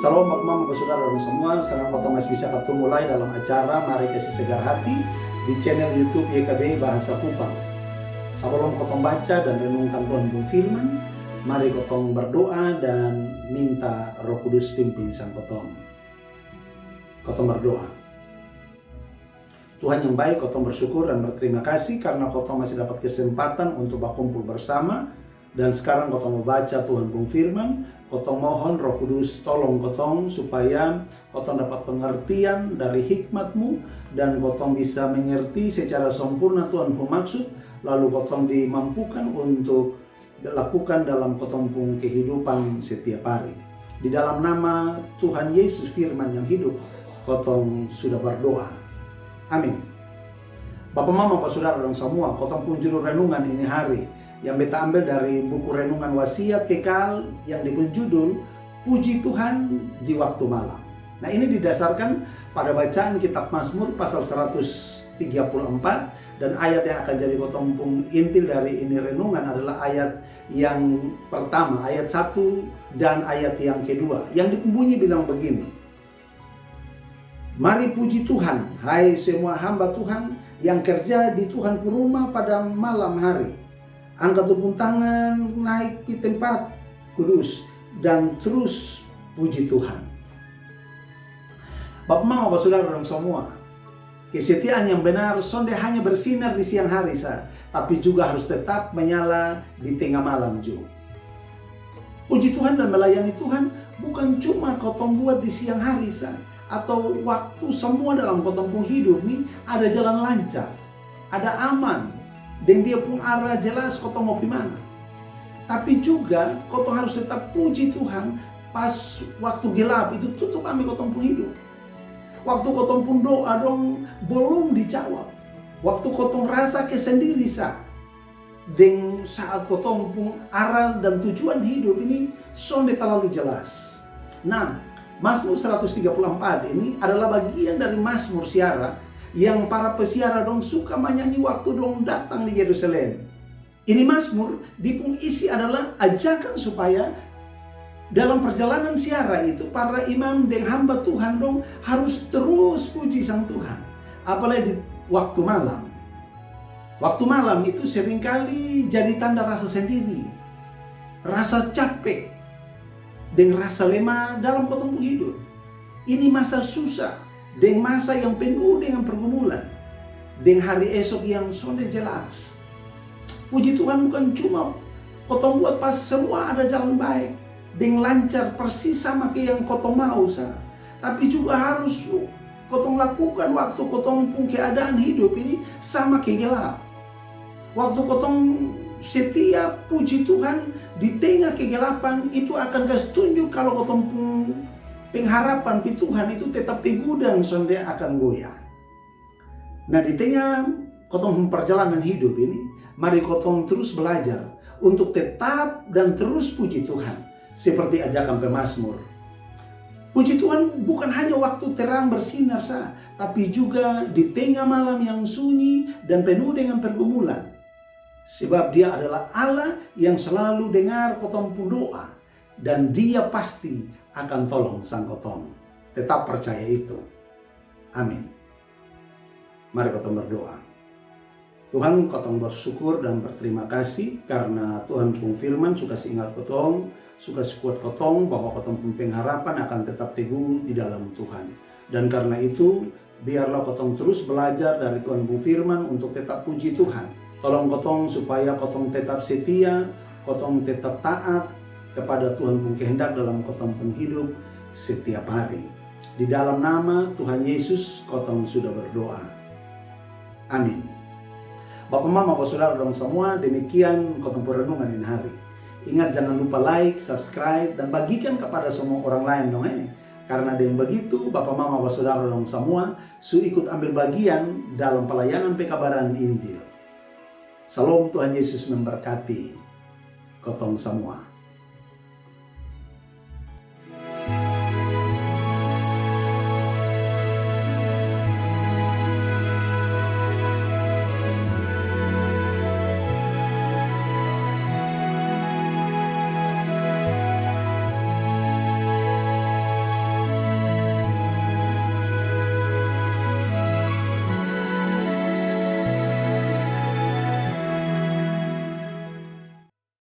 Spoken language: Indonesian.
Salam Bapak Mama Saudara dan semua, senang kotong masih bisa ketemu lagi dalam acara Mari Kasih Segar Hati di channel YouTube YKB Bahasa Kupang. Sebelum kotong baca dan renungkan Tuhan Pun Firman, mari kotong berdoa dan minta Roh Kudus pimpin sang kotong. Kotong berdoa. Tuhan yang baik, kotong bersyukur dan berterima kasih karena kotong masih dapat kesempatan untuk berkumpul bersama. Dan sekarang kotong mau baca Tuhan Pun Firman. Kotong mohon Roh Kudus tolong kotong supaya kotong dapat pengertian dari hikmat-Mu dan kotong bisa mengerti secara sempurna Tuhan pun maksud, lalu kotong dimampukan untuk lakukan dalam kotong pun kehidupan setiap hari. Di dalam nama Tuhan Yesus Firman yang hidup, kotong sudah berdoa. Amin. Bapak Mama, Bapak Saudara dan semua, kotong pun judul renungan ini hari yang beta ambil dari buku renungan wasiat kekal yang dipenjudul Puji Tuhan di Waktu Malam. Nah, ini didasarkan pada bacaan kitab Mazmur pasal 134 dan ayat yang akan jadi kotong pun intil dari ini renungan adalah ayat yang pertama, ayat 1 dan ayat yang kedua yang bunyi bilang begini. Mari puji Tuhan, hai semua hamba Tuhan yang kerja di Tuhan pun rumah pada malam hari. Angkat tepuk tangan, naik di tempat kudus, dan terus puji Tuhan. Bapak Mama, Bapak Saudara dan semua, kesetiaan yang benar sonde hanya bersinar di siang hari saja, tapi juga harus tetap menyala di tengah malam juga. Puji Tuhan dan melayani Tuhan bukan cuma kotong buat di siang hari saja, atau waktu semua dalam kotong pun hidup nih ada jalan lancar, ada aman, dan dia pun arah jelas kotong mau gimana. Tapi juga kotong harus tetap puji Tuhan pas waktu gelap itu tutup kami kotong pun hidup. Waktu kotong pun doa dong belum dijawab. Waktu kotong rasa kesendiri dan saat kotong pun arah dan tujuan hidup ini sonde terlalu jelas. Nah, Mazmur 134 ini adalah bagian dari Mazmur siara yang para pesiara dong suka menyanyi waktu dong datang di Yerusalem. Ini Mazmur dipung isi adalah ajakan supaya dalam perjalanan siara itu para imam dan hamba Tuhan dong harus terus puji sang Tuhan. Apalagi di waktu malam. Waktu malam itu seringkali jadi tanda rasa sendiri, rasa capek, dan rasa lemah dalam kotong hidup. Ini masa susah, dan masa yang penuh dengan pergumulan, dan hari esok yang sonde jelas. Puji Tuhan bukan cuma kotong buat pas semua ada jalan baik, dan lancar persis sama kayak yang kotong mau tapi juga harus kotong lakukan waktu kotong pun keadaan hidup ini sama kayak gelap. Waktu kotong setiap puji Tuhan di tengah kegelapan itu akan kasih tunjuk kalau kotong pun pengharapan di Tuhan itu tetap teguh dan sonde akan goyah. Nah, di tengah kotong perjalanan hidup ini, mari kotong terus belajar untuk tetap dan terus puji Tuhan. Seperti ajakan pemazmur. Puji Tuhan bukan hanya waktu terang bersinar tapi juga di tengah malam yang sunyi dan penuh dengan pergumulan. Sebab Dia adalah Allah yang selalu dengar kotong pun doa. Dan Dia pasti akan tolong sang kotong. Tetap percaya itu. Amin. Mari kotong berdoa. Tuhan, kotong bersyukur dan berterima kasih karena Tuhan pun firman suka ingat kotong, suka kuat kotong bahwa kotong pun pengharapan akan tetap teguh di dalam Tuhan. Dan karena itu biarlah kotong terus belajar dari Tuhan pun firman untuk tetap puji Tuhan. Tolong kotong supaya kotong tetap setia, kotong tetap taat kepada Tuhan pun kehendak dalam kotong pun hidup setiap hari. Di dalam nama Tuhan Yesus kotong sudah berdoa. Amin. Bapak Mama, Bapak Saudara dong semua, demikian kotong renungan ini hari. Ingat jangan lupa like, subscribe, dan bagikan kepada semua orang lain dong Karena dengan begitu Bapak Mama, Bapak Saudara dong semua ikut ambil bagian dalam pelayanan pekabaran Injil. Salam, Tuhan Yesus memberkati kotong semua.